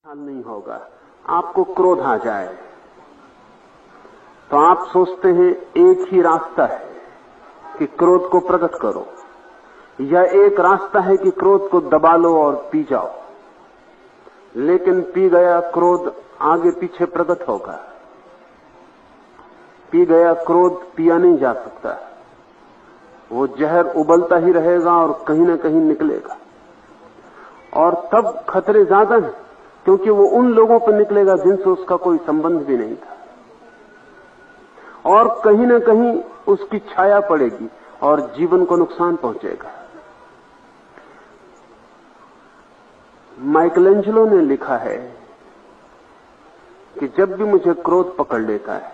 हाल नहीं होगा। आपको क्रोध आ जाए तो आप सोचते हैं एक ही रास्ता है कि क्रोध को प्रकट करो, या एक रास्ता है कि क्रोध को दबा लो और पी जाओ। लेकिन पी गया क्रोध आगे पीछे प्रकट होगा। पी गया क्रोध पिया नहीं जा सकता, वो जहर उबलता ही रहेगा और कहीं न कहीं निकलेगा। और तब खतरे ज्यादा हैं, क्योंकि वो उन लोगों पर निकलेगा जिनसे उसका कोई संबंध भी नहीं था, और कहीं न कहीं उसकी छाया पड़ेगी और जीवन को नुकसान पहुंचेगा। माइकलएंजेलो ने लिखा है कि जब भी मुझे क्रोध पकड़ लेता है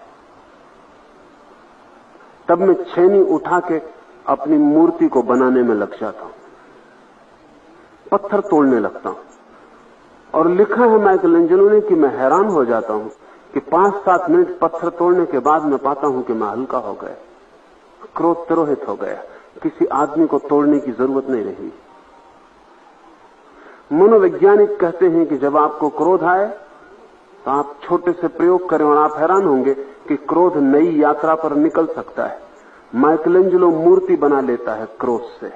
तब मैं छेनी उठा के अपनी मूर्ति को बनाने में लग जाता हूं, पत्थर तोड़ने लगता हूं। और लिखा है माइकलएंजेलो ने कि मैं हैरान हो जाता हूं कि 5-7 मिनट पत्थर तोड़ने के बाद मैं पाता हूं कि मैं हल्का हो गया, क्रोध तिरोहित हो गया, किसी आदमी को तोड़ने की जरूरत नहीं रही। मनोवैज्ञानिक कहते हैं कि जब आपको क्रोध आए तो आप छोटे से प्रयोग करें और आप हैरान होंगे कि क्रोध नई यात्रा पर निकल सकता है। माइकलएंजेलो मूर्ति बना लेता है क्रोध से,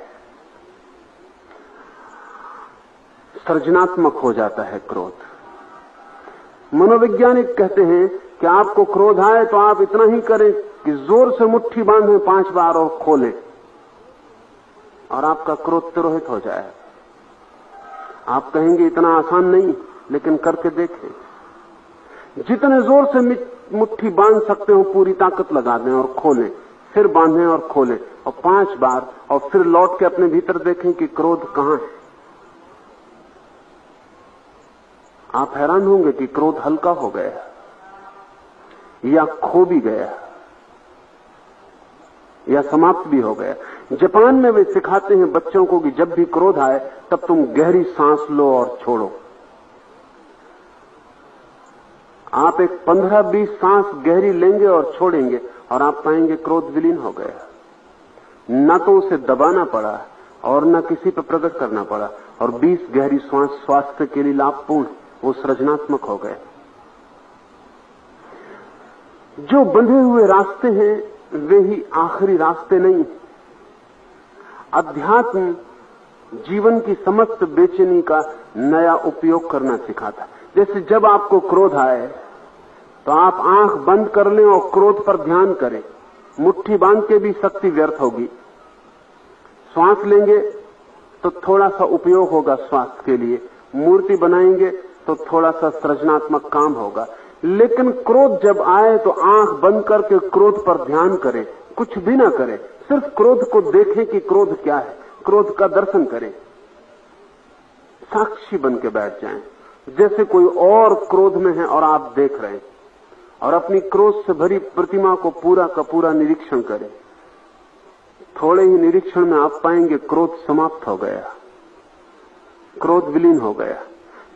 सृजनात्मक हो जाता है क्रोध। मनोवैज्ञानिक कहते हैं कि आपको क्रोध आए तो आप इतना ही करें कि जोर से मुट्ठी बांधें 5 बार और खोलें, और आपका क्रोध तिरोहित हो जाए। आप कहेंगे इतना आसान नहीं, लेकिन करके देखें। जितने जोर से मुट्ठी बांध सकते हो पूरी ताकत लगा दें और खोलें, फिर बांधें और खोलें, और 5 बार, और फिर लौट के अपने भीतर देखें कि क्रोध कहां है। आप हैरान होंगे कि क्रोध हल्का हो गया या खो भी गया या समाप्त भी हो गया। जापान में वे सिखाते हैं बच्चों को कि जब भी क्रोध आए तब तुम गहरी सांस लो और छोड़ो। आप एक 15-20 सांस गहरी लेंगे और छोड़ेंगे और आप पाएंगे क्रोध विलीन हो गया। न तो उसे दबाना पड़ा और न किसी पर प्रकट करना पड़ा, और 20 गहरी सांस स्वास्थ्य के लिए लाभपूर्ण, वो सृजनात्मक हो गए। जो बंधे हुए रास्ते हैं वे ही आखिरी रास्ते नहीं। अध्यात्म जीवन की समस्त बेचैनी का नया उपयोग करना सिखाता। जैसे जब आपको क्रोध आए तो आप आंख बंद कर लें और क्रोध पर ध्यान करें। मुट्ठी बांध के भी शक्ति व्यर्थ होगी। श्वास लेंगे तो थोड़ा सा उपयोग होगा स्वास्थ्य के लिए, मूर्ति बनाएंगे तो थोड़ा सा सृजनात्मक काम होगा। लेकिन क्रोध जब आए तो आंख बंद करके क्रोध पर ध्यान करें, कुछ भी ना करें, सिर्फ क्रोध को देखें कि क्रोध क्या है, क्रोध का दर्शन करें, साक्षी बन के बैठ जाएं, जैसे कोई और क्रोध में है और आप देख रहे हैं। और अपनी क्रोध से भरी प्रतिमा को पूरा का पूरा निरीक्षण करें। थोड़े ही निरीक्षण में आप पाएंगे क्रोध समाप्त हो गया, क्रोध विलीन हो गया।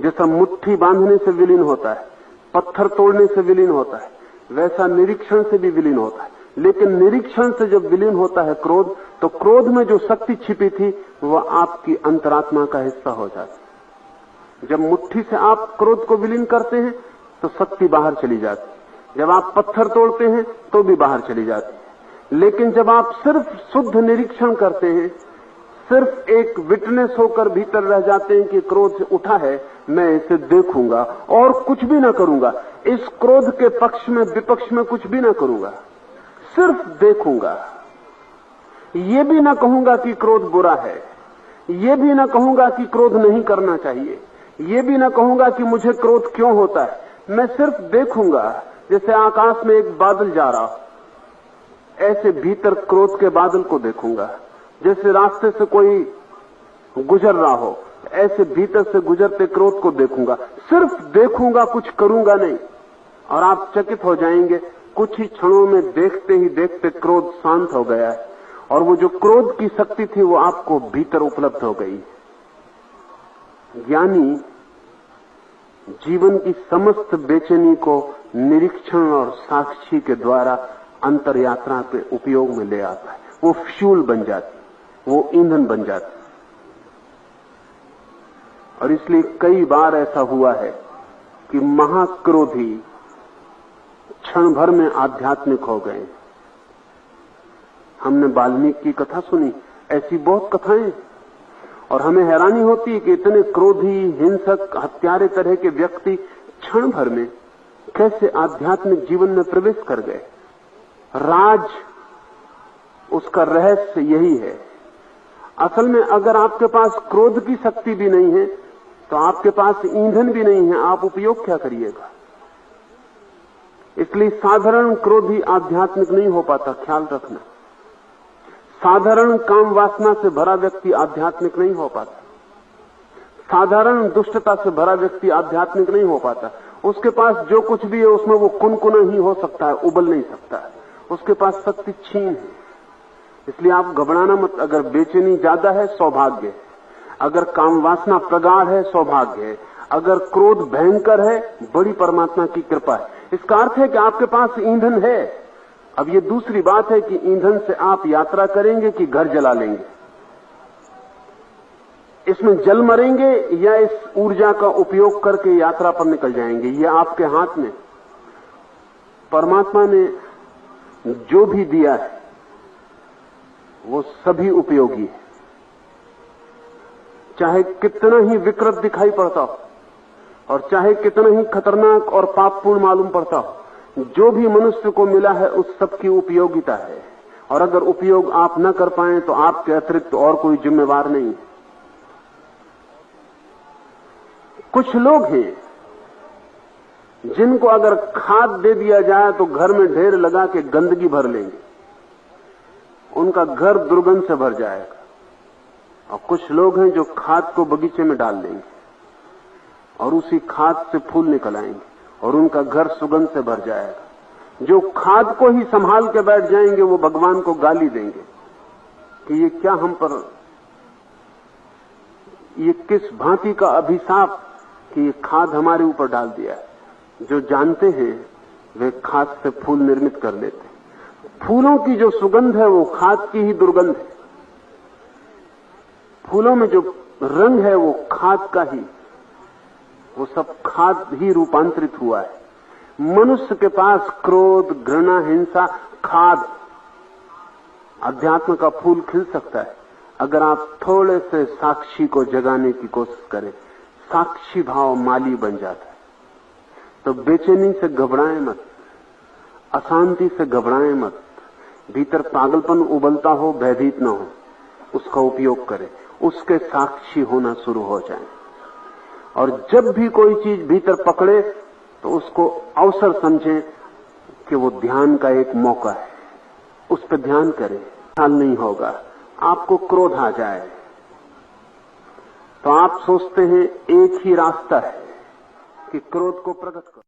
जैसा मुट्ठी बांधने से विलीन होता है, पत्थर तोड़ने से विलीन होता है, वैसा निरीक्षण से भी विलीन होता है। लेकिन निरीक्षण से जब विलीन होता है क्रोध, तो क्रोध में जो शक्ति छिपी थी वह आपकी अंतरात्मा का हिस्सा हो जाती। जब मुट्ठी से आप क्रोध को विलीन करते हैं तो शक्ति बाहर चली जाती। जब आप पत्थर तोड़ते हैं तो भी बाहर चली जाती। लेकिन जब आप सिर्फ शुद्ध निरीक्षण करते हैं, सिर्फ एक विटनेस होकर भीतर रह जाते हैं कि क्रोध उठा है, मैं इसे देखूंगा और कुछ भी ना करूंगा, इस क्रोध के पक्ष में विपक्ष में कुछ भी ना करूंगा, सिर्फ देखूंगा। ये भी ना कहूंगा कि क्रोध बुरा है, ये भी ना कहूंगा कि क्रोध नहीं करना चाहिए, ये भी ना कहूंगा कि मुझे क्रोध क्यों होता है। मैं सिर्फ देखूंगा। जैसे आकाश में एक बादल जा रहा हो, ऐसे भीतर क्रोध के बादल को देखूंगा। जैसे रास्ते से कोई गुजर रहा हो, ऐसे भीतर से गुजरते क्रोध को देखूंगा। सिर्फ देखूंगा, कुछ करूंगा नहीं। और आप चकित हो जाएंगे, कुछ ही क्षणों में देखते ही देखते क्रोध शांत हो गया है, और वो जो क्रोध की शक्ति थी वो आपको भीतर उपलब्ध हो गई। ज्ञानी जीवन की समस्त बेचैनी को निरीक्षण और साक्षी के द्वारा अंतर यात्रा के उपयोग में ले आता है। वो फ्यूल बन जाती, वो ईंधन बन जाती। और इसलिए कई बार ऐसा हुआ है कि महाक्रोधी क्षण भर में आध्यात्मिक हो गए। हमने वाल्मीकि की कथा सुनी, ऐसी बहुत कथाएं, और हमें हैरानी होती है कि इतने क्रोधी, हिंसक, हत्यारे तरह के व्यक्ति क्षण भर में कैसे आध्यात्मिक जीवन में प्रवेश कर गए। राज, उसका रहस्य यही है। असल में अगर आपके पास क्रोध की शक्ति भी नहीं है तो आपके पास ईंधन भी नहीं है, आप उपयोग क्या करिएगा। इसलिए साधारण क्रोधी आध्यात्मिक नहीं हो पाता, ख्याल रखना। साधारण काम वासना से भरा व्यक्ति आध्यात्मिक नहीं हो पाता। साधारण दुष्टता से भरा व्यक्ति आध्यात्मिक नहीं हो पाता। उसके पास जो कुछ भी है उसमें वो कुनकुना ही हो सकता है, उबल नहीं सकता है। उसके पास शक्ति छीन है। इसलिए आप घबराना मत। अगर बेचैनी ज्यादा है, सौभाग्य है। अगर काम वासना प्रगाढ़ है, सौभाग्य है। अगर क्रोध भयंकर है, बड़ी परमात्मा की कृपा है। इसका अर्थ है कि आपके पास ईंधन है। अब ये दूसरी बात है कि ईंधन से आप यात्रा करेंगे कि घर जला लेंगे, इसमें जल मरेंगे या इस ऊर्जा का उपयोग करके यात्रा पर निकल जाएंगे, ये आपके हाथ में। परमात्मा ने जो भी दिया है वो सभी उपयोगी है, चाहे कितना ही विकृत दिखाई पड़ता हो और चाहे कितना ही खतरनाक और पापपूर्ण मालूम पड़ता हो। जो भी मनुष्य को मिला है उस सब की उपयोगिता है, और अगर उपयोग आप न कर पाए तो आपके अतिरिक्त और कोई जिम्मेवार नहीं है। कुछ लोग हैं जिनको अगर खाद दे दिया जाए तो घर में ढेर लगा के गंदगी भर लेंगे, उनका घर दुर्गंध से भर जाएगा। और कुछ लोग हैं जो खाद को बगीचे में डाल देंगे और उसी खाद से फूल निकल आएंगे और उनका घर सुगंध से भर जाएगा। जो खाद को ही संभाल के बैठ जाएंगे वो भगवान को गाली देंगे कि ये क्या हम पर, ये किस भांति का अभिशाप कि ये खाद हमारे ऊपर डाल दिया है। जो जानते हैं वे खाद से फूल निर्मित कर लेते हैं। फूलों की जो सुगंध है वो खाद की ही दुर्गंध है। फूलों में जो रंग है वो खाद का ही, वो सब खाद ही रूपांतरित हुआ है। मनुष्य के पास क्रोध, घृणा, हिंसा खाद। अध्यात्म का फूल खिल सकता है अगर आप थोड़े से साक्षी को जगाने की कोशिश करें। साक्षी भाव माली बन जाता है। तो बेचैनी से घबराएं मत, अशांति से घबराएं मत। भीतर पागलपन उबलता हो, भयभीत न हो, उसका उपयोग करें, उसके साक्षी होना शुरू हो जाए। और जब भी कोई चीज भीतर पकड़े तो उसको अवसर समझें कि वो ध्यान का एक मौका है, उस पर ध्यान करें। ख्याल नहीं होगा, आपको क्रोध आ जाए तो आप सोचते हैं एक ही रास्ता है कि क्रोध को प्रकट करो।